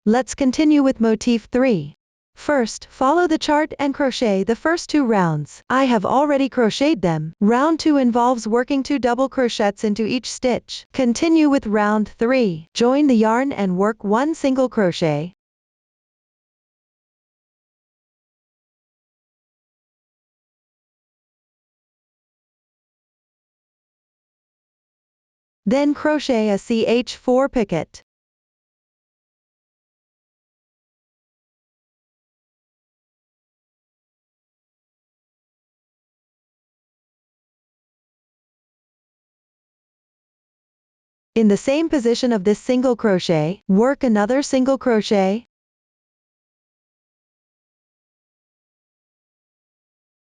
Let's continue with motif 3. First, follow the chart and crochet the first 2 rounds. I have already crocheted them. Round 2 involves working 2 double crochets into each stitch. Continue with round 3. Join the yarn and work 1 single crochet. Then crochet a CH4 picot. In the same position of this single crochet, work another single crochet,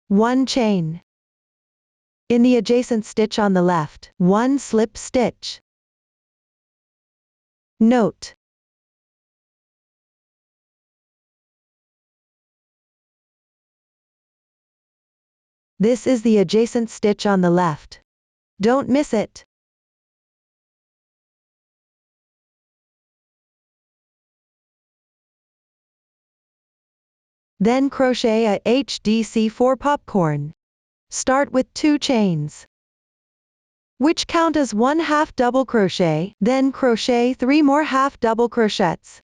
1 chain. In the adjacent stitch on the left, 1 slip stitch. Note: this is the adjacent stitch on the left. Don't miss it. Then crochet a HDC4 popcorn. Start with 2 chains, which count as 1 half double crochet, then crochet 3 more half double crochets.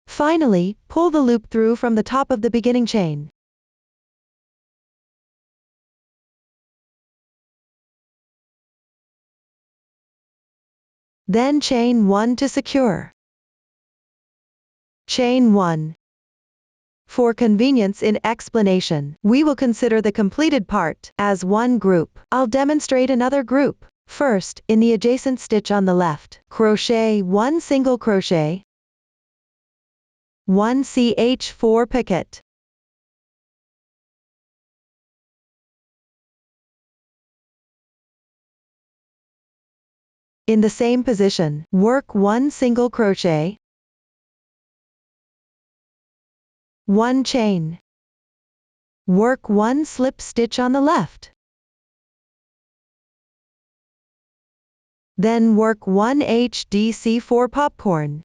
Finally, pull the loop through from the top of the beginning chain. Then chain 1 to secure. Chain 1. For convenience in explanation, we will consider the completed part as one group. I'll demonstrate another group. First, in the adjacent stitch on the left, crochet 1 single crochet, 1 CH4 picot. In the same position, work 1 single crochet, 1 chain. Work 1 slip stitch on the left. Then work 1 HDC4 popcorn.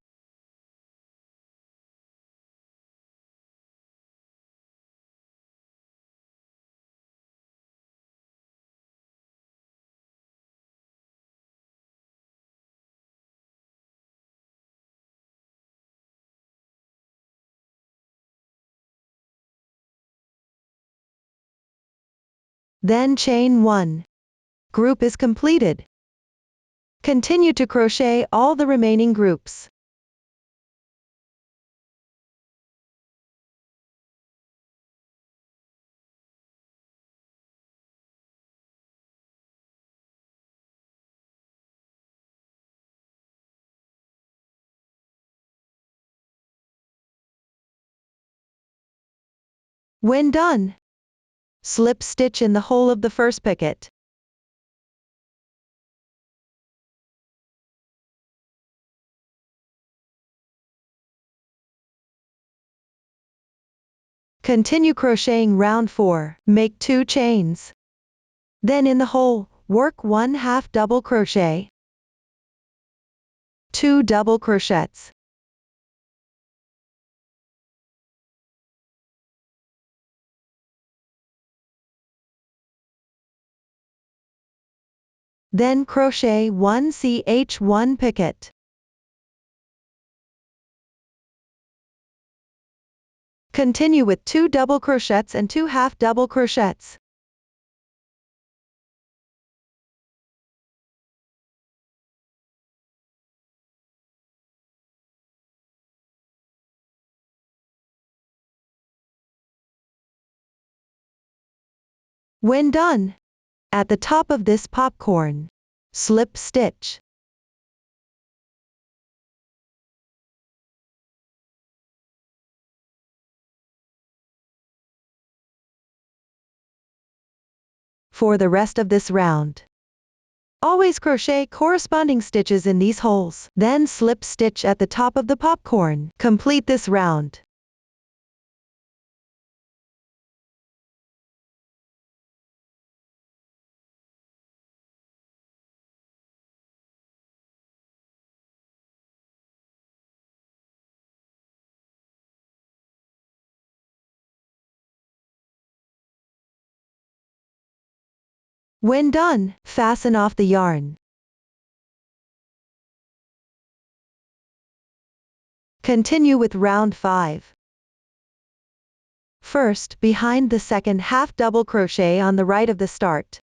Then chain 1. Group is completed. Continue to crochet all the remaining groups. When done, slip stitch in the hole of the first picot. Continue crocheting round 4, make 2 chains. Then in the hole, work 1 half double crochet, 2 double crochets. Then crochet 1 CH1 picot. Continue with 2 double crochets and 2 half double crochets. When done, at the top of this popcorn, slip stitch. For the rest of this round, Always crochet corresponding stitches in these holes. Then slip stitch at the top of the popcorn. Complete this round. When done, fasten off the yarn. Continue with round 5. First, behind the second half double crochet on the right of the start.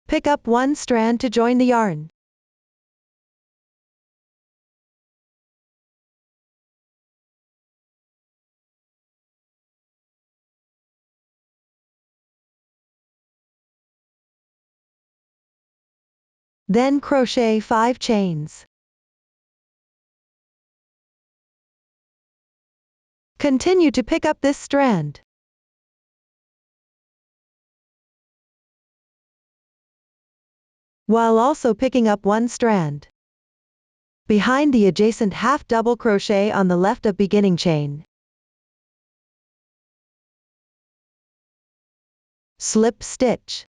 Pick up one strand to join the yarn. Then crochet 5 chains. Continue to pick up this strand. While also picking up one strand. Behind the adjacent half double crochet on the left of beginning chain. Slip stitch.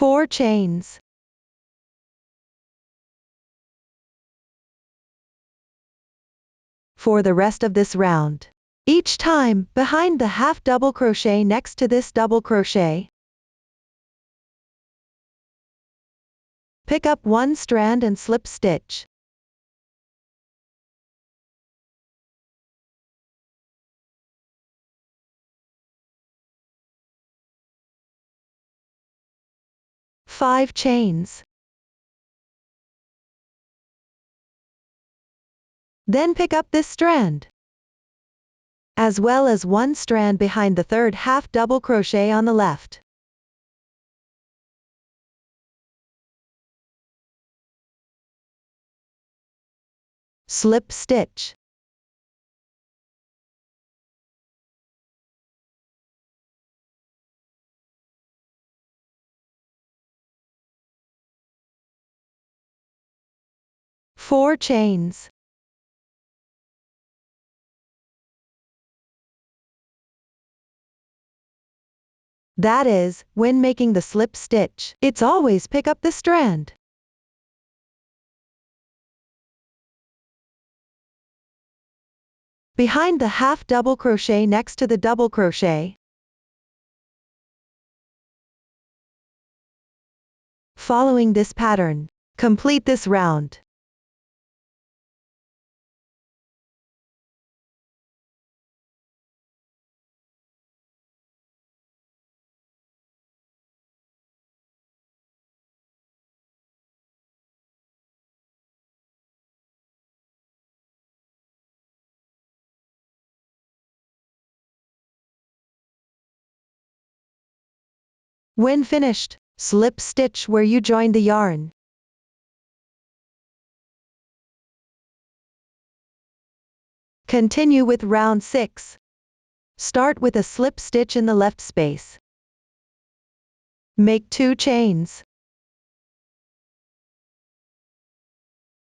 Four chains. For the rest of this round. Each time, behind the half double crochet next to this double crochet. Pick up one strand and slip stitch. Five chains. Then pick up this strand, as well as one strand behind the third half double crochet on the left. Slip stitch. Four chains. That is, when making the slip stitch, it's always pick up the strand. Behind the half double crochet next to the double crochet. Following this pattern, complete this round. When finished, slip stitch where you joined the yarn. Continue with round 6. Start with a slip stitch in the left space. Make 2 chains.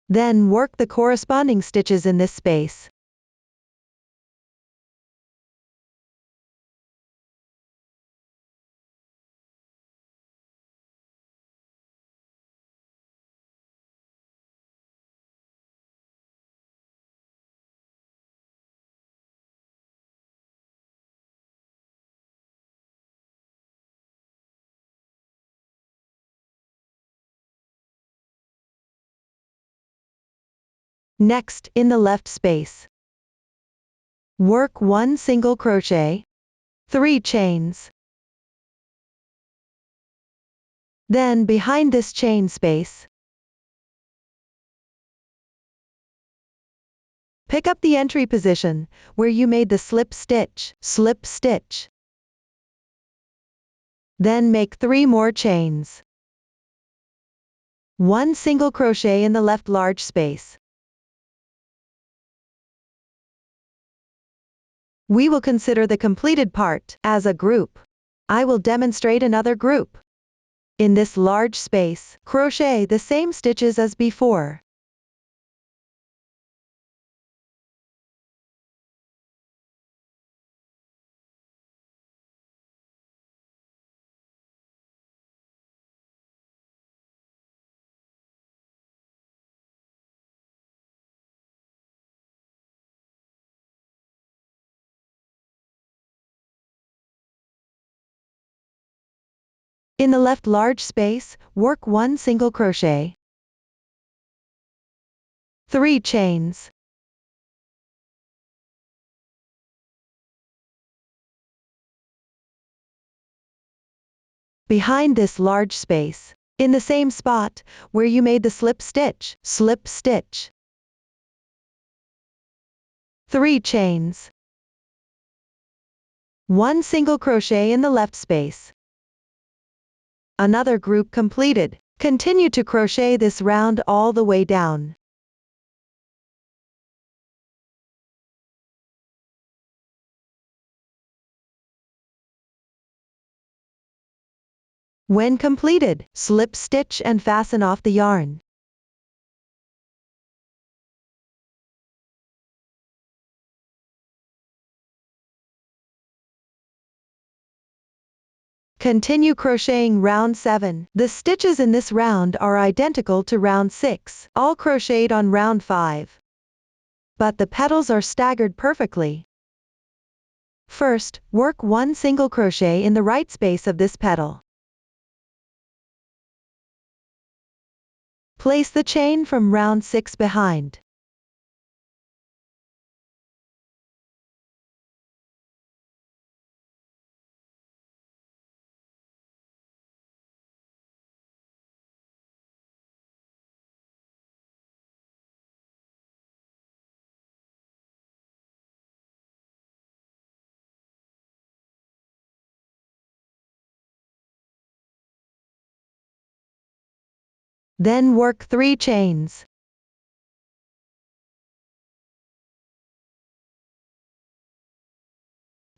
Then work the corresponding stitches in this space. Next, in the left space, work 1 single crochet, 3 chains. Then behind this chain space, Pick up the entry position, where you made the slip stitch. Then make 3 more chains. 1 single crochet in the left large space. We will consider the completed part as a group. I will demonstrate another group. In this large space, crochet the same stitches as before. In the left large space, work 1 single crochet. 3 chains. Behind this large space, in the same spot where you made the slip stitch. 3 chains. 1 single crochet in the left space. Another group completed. Continue to crochet this round all the way down. When completed, slip stitch and fasten off the yarn. Continue crocheting round 7. The stitches in this round are identical to round 6, all crocheted on round 5. But the petals are staggered perfectly. First, work 1 single crochet in the right space of this petal. Place the chain from round 6 behind. Then work 3 chains.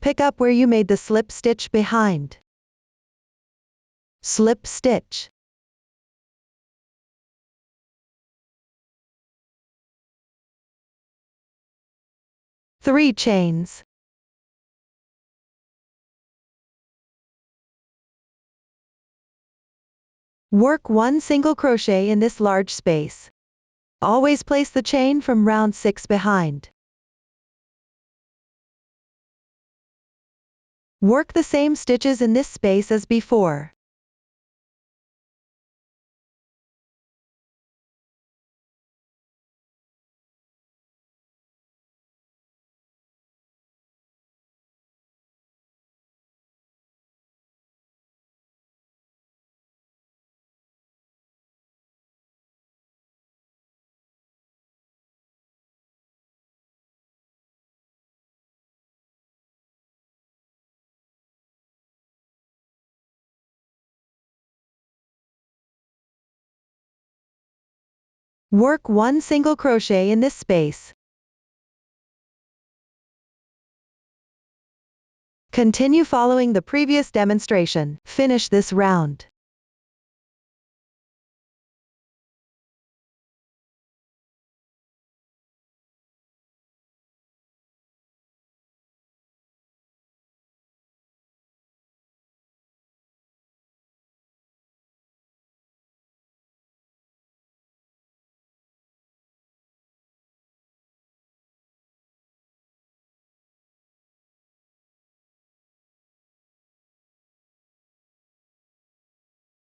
Pick up where you made the slip stitch behind. Slip stitch. Three chains. Work 1 single crochet in this large space. Always place the chain from round 6 behind. Work the same stitches in this space as before. Work 1 single crochet in this space. Continue following the previous demonstration. Finish this round.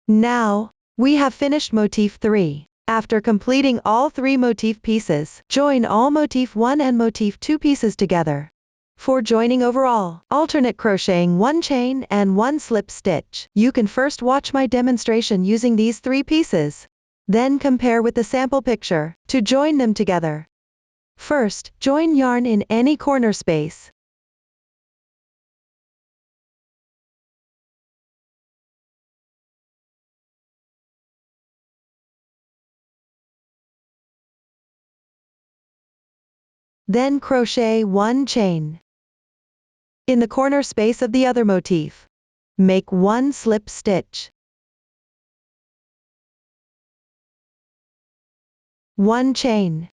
Now, we have finished Motif 3. After completing all 3 motif pieces, join all Motif 1 and Motif 2 pieces together. For joining overall, alternate crocheting 1 chain and 1 slip stitch. You can first watch my demonstration using these 3 pieces. Then compare with the sample picture to join them together. First, join yarn in any corner space. Then crochet 1 chain. In the corner space of the other motif, make 1 slip stitch. 1 chain.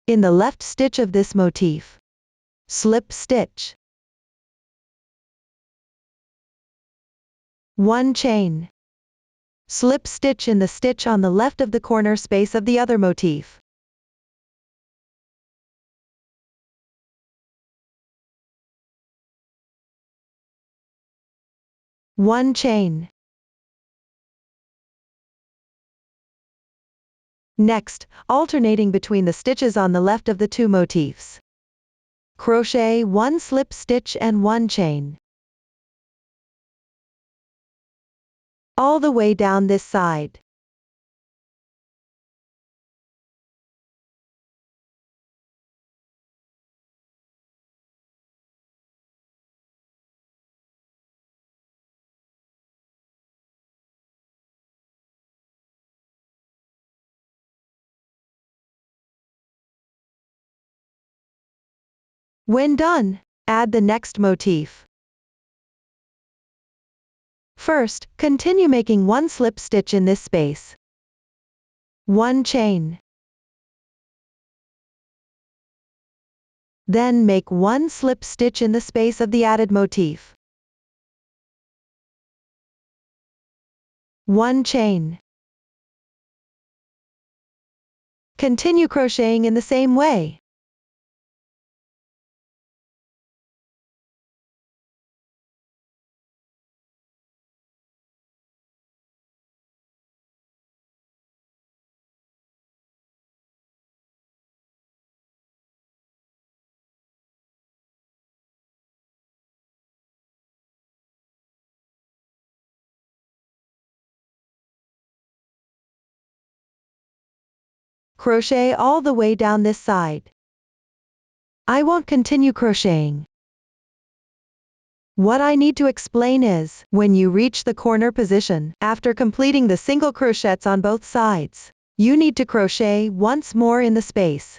In the left stitch of this motif, slip stitch. 1 chain. Slip stitch in the stitch on the left of the corner space of the other motif. One chain. Next, alternating between the stitches on the left of the two motifs, crochet 1 slip stitch and 1 chain. All the way down this side. When done, add the next motif. First, continue making 1 slip stitch in this space. 1 chain. Then make 1 slip stitch in the space of the added motif. 1 chain. Continue crocheting in the same way. Crochet all the way down this side. I won't continue crocheting. What I need to explain is, when you reach the corner position, after completing the single crochets on both sides, you need to crochet once more in the space.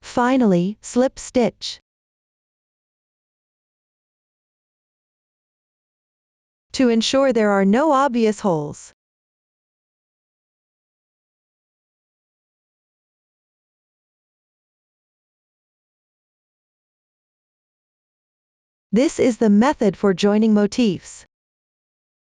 Finally, slip stitch. To ensure there are no obvious holes. This is the method for joining motifs.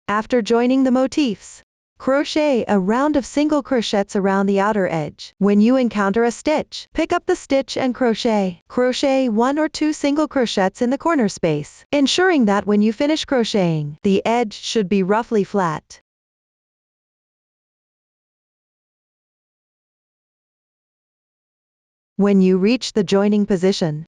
After joining the motifs, crochet a round of single crochets around the outer edge. When you encounter a stitch, pick up the stitch and crochet. Crochet 1 or 2 single crochets in the corner space, ensuring that when you finish crocheting, the edge should be roughly flat. When you reach the joining position,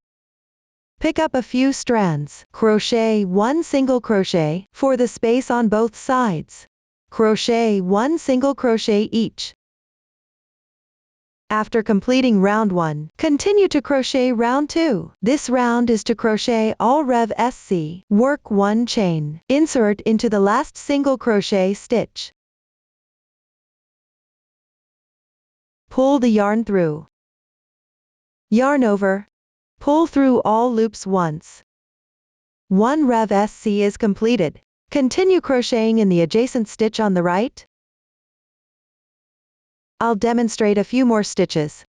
pick up a few strands, crochet 1 single crochet for the space on both sides. Crochet 1 single crochet each. After completing round 1, continue to crochet round 2. This round is to crochet all rev SC, work 1 chain, insert into the last single crochet stitch. Pull the yarn through. Yarn over. Pull through all loops once. 1 rev SC is completed. Continue crocheting in the adjacent stitch on the right. I'll demonstrate a few more stitches.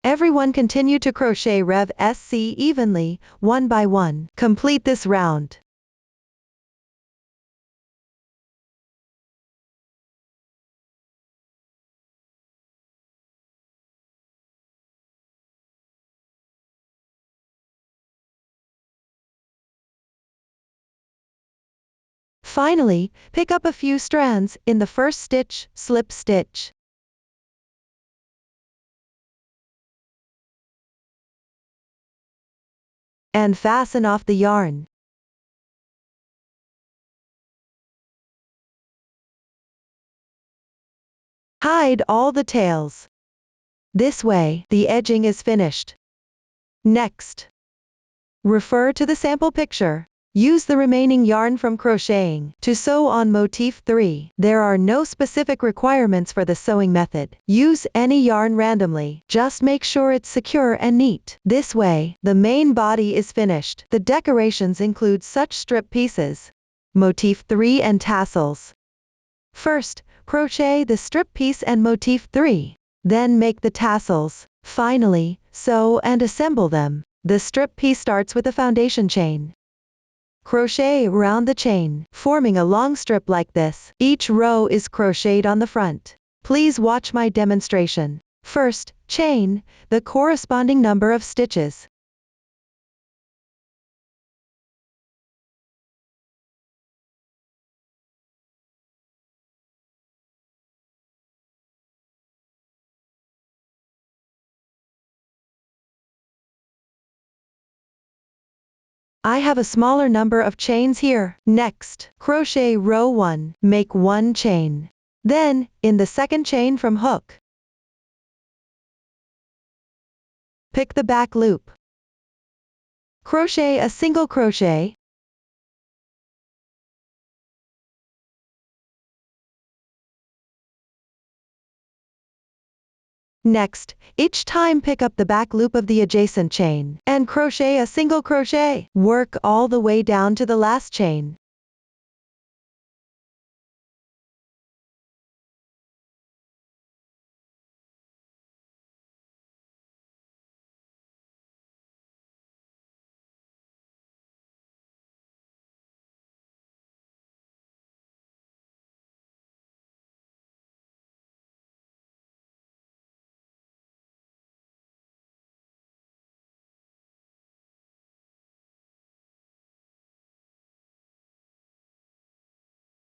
Everyone continue to crochet rev SC evenly, one by one. Complete this round. Finally, pick up a few strands in the first stitch, slip stitch. And fasten off the yarn. Hide all the tails. This way, the edging is finished. Next, refer to the sample picture. Use the remaining yarn from crocheting to sew on motif 3. There are no specific requirements for the sewing method. Use any yarn randomly. Just make sure it's secure and neat. This way, the main body is finished. The decorations include such strip pieces. Motif 3 and tassels. First, crochet the strip piece and motif 3. Then make the tassels. Finally, sew and assemble them. The strip piece starts with a foundation chain. Crochet around the chain, forming a long strip like this. Each row is crocheted on the front. Please watch my demonstration. First, chain the corresponding number of stitches. I have a smaller number of chains here. Next, crochet row 1, make 1 chain. Then, in the second chain from hook, pick the back loop. Crochet a single crochet. Next, each time pick up the back loop of the adjacent chain, and crochet a single crochet. Work all the way down to the last chain.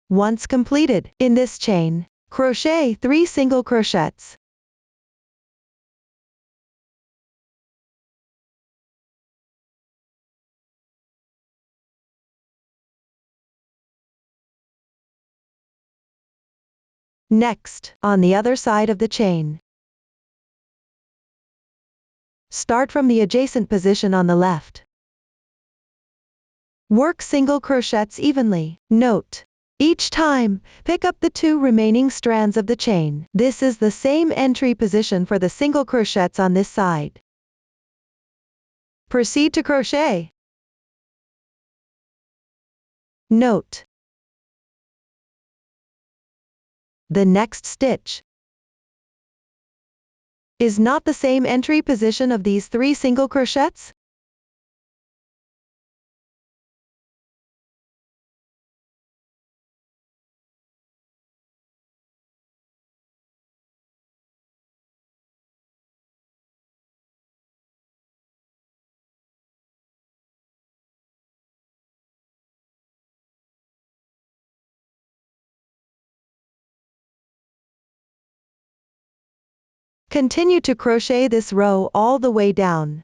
Once completed, in this chain, crochet 3 single crochets. Next, on the other side of the chain, start from the adjacent position on the left. Work single crochets evenly. Note: each time, pick up the 2 remaining strands of the chain. This is the same entry position for the single crochets on this side. Proceed to crochet. Note: the next stitch is not the same entry position of these 3 single crochets. Continue to crochet this row all the way down.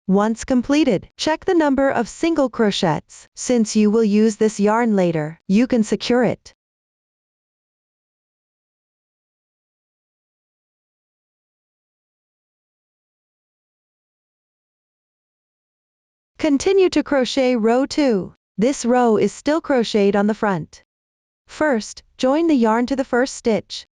Once completed, check the number of single crochets. Since you will use this yarn later, you can secure it. Continue to crochet row 2. This row is still crocheted on the front. First, join the yarn to the first stitch.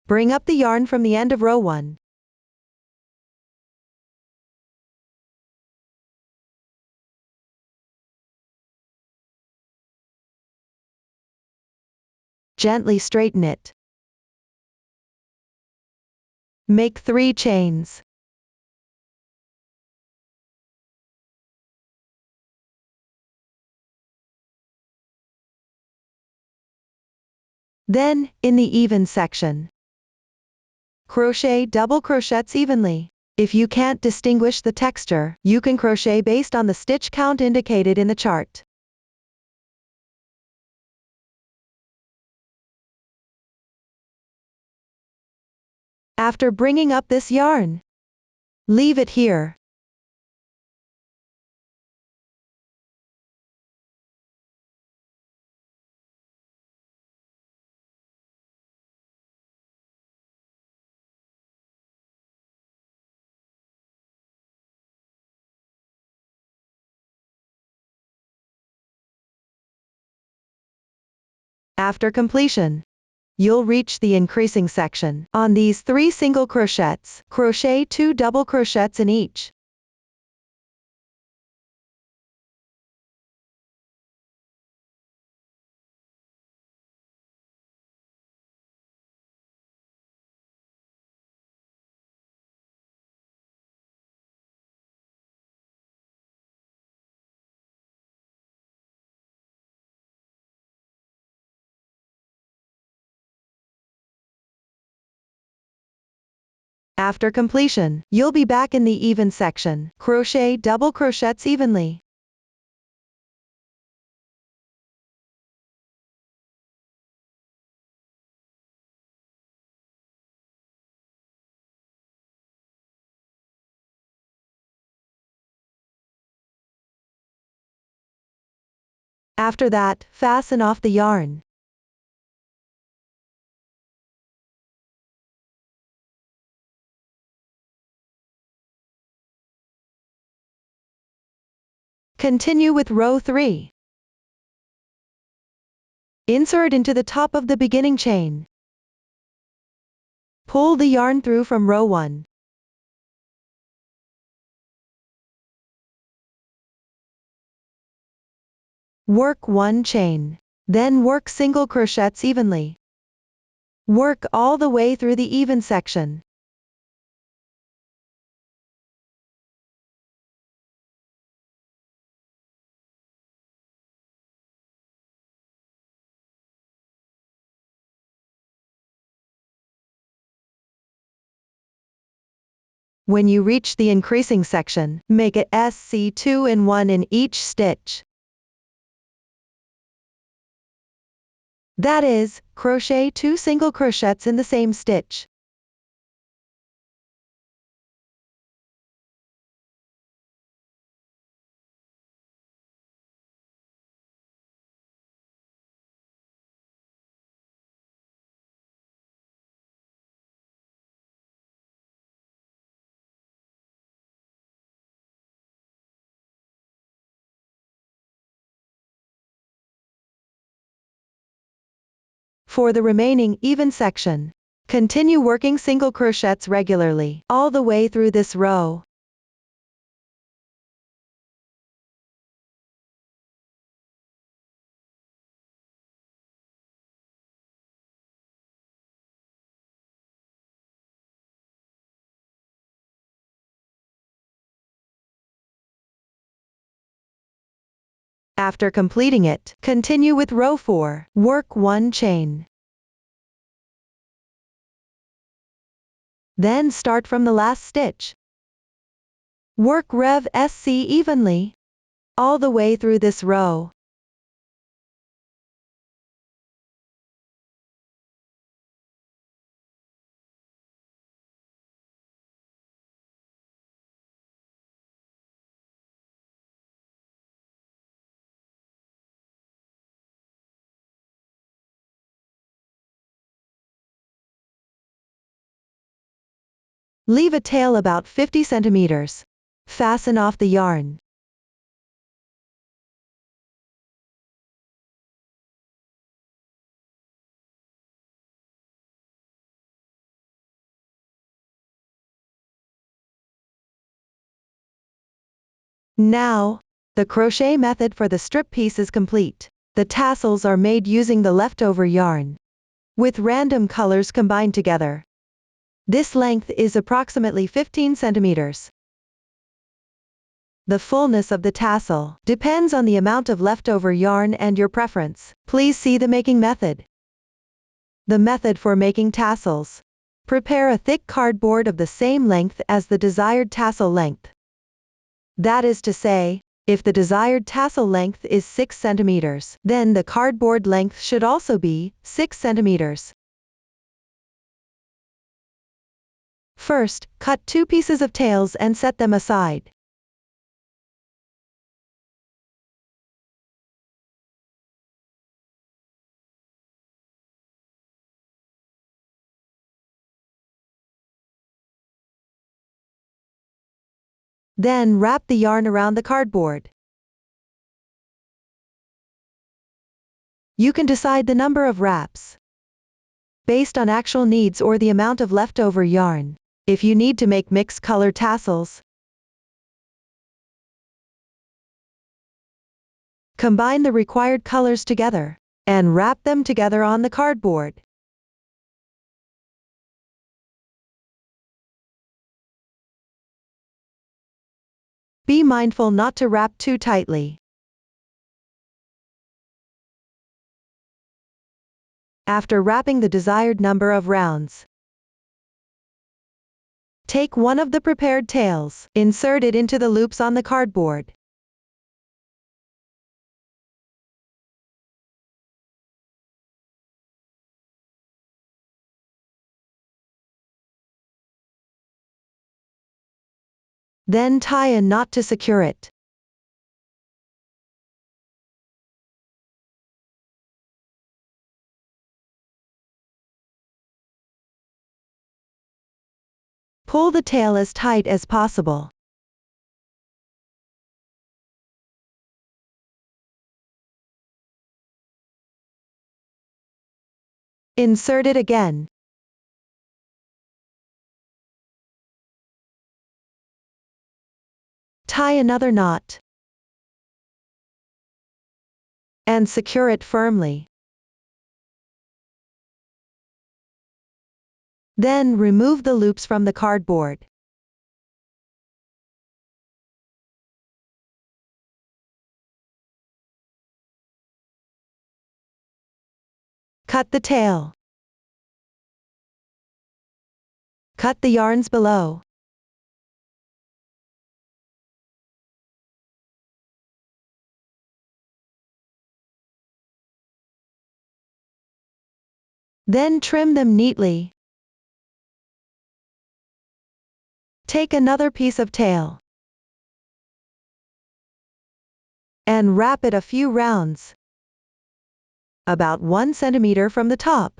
Bring up the yarn from the end of row 1. Gently straighten it. Make 3 chains. Then, in the even section, crochet double crochets evenly. If you can't distinguish the texture, you can crochet based on the stitch count indicated in the chart. After bringing up this yarn, leave it here. After completion, you'll reach the increasing section. On these 3 single crochets, crochet 2 double crochets in each. After completion, you'll be back in the even section. Crochet double crochets evenly. After that, fasten off the yarn. Continue with row 3. Insert into the top of the beginning chain. Pull the yarn through from row 1. Work 1 chain. Then work single crochets evenly. Work all the way through the even section. When you reach the increasing section, make it SC 2 and 1 in each stitch. That is, crochet 2 single crochets in the same stitch. For the remaining even section, continue working single crochets regularly, all the way through this row. After completing it, continue with row 4, work 1 chain. Then start from the last stitch. Work Rev SC evenly, all the way through this row. Leave a tail about 50 centimeters. Fasten off the yarn. Now, the crochet method for the strip piece is complete. The tassels are made using the leftover yarn, with random colors combined together. This length is approximately 15 centimeters. The fullness of the tassel depends on the amount of leftover yarn and your preference. Please see the making method. The method for making tassels. Prepare a thick cardboard of the same length as the desired tassel length. That is to say, if the desired tassel length is 6 centimeters, then the cardboard length should also be 6 centimeters. First, cut 2 pieces of tails and set them aside. Then wrap the yarn around the cardboard. You can decide the number of wraps based on actual needs or the amount of leftover yarn. If you need to make mixed color tassels, combine the required colors together and wrap them together on the cardboard. Be mindful not to wrap too tightly. After wrapping the desired number of rounds, take one of the prepared tails, insert it into the loops on the cardboard. Then tie a knot to secure it. Pull the tail as tight as possible. Insert it again. Tie another knot and secure it firmly. Then remove the loops from the cardboard. Cut the tail. Cut the yarns below. Then trim them neatly. Take another piece of tail and wrap it a few rounds, about 1 centimeter from the top.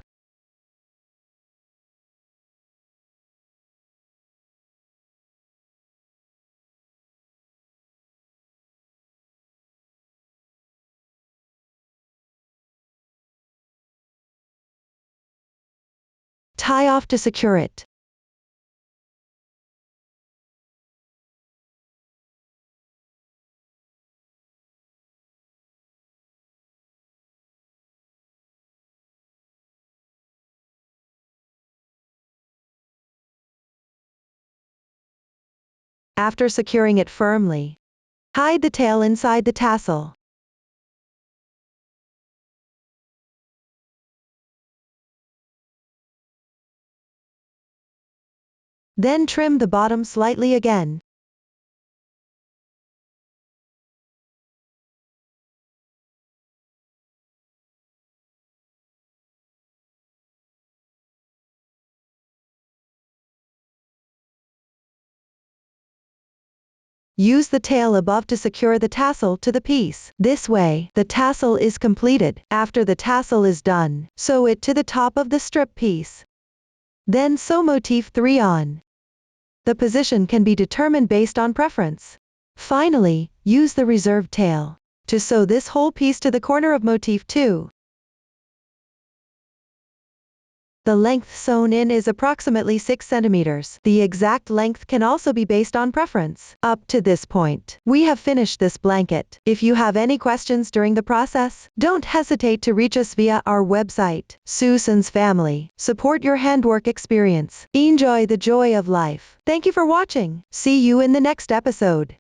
Tie off to secure it. After securing it firmly, hide the tail inside the tassel. Then trim the bottom slightly again. Use the tail above to secure the tassel to the piece. This way, the tassel is completed. After the tassel is done, sew it to the top of the strip piece. Then sew motif 3 on. The position can be determined based on preference. Finally, use the reserved tail to sew this whole piece to the corner of motif 2. The length sewn in is approximately 6 centimeters. The exact length can also be based on preference. Up to this point, we have finished this blanket. If you have any questions during the process, don't hesitate to reach us via our website. Susan's Family. Support your handwork experience. Enjoy the joy of life. Thank you for watching. See you in the next episode.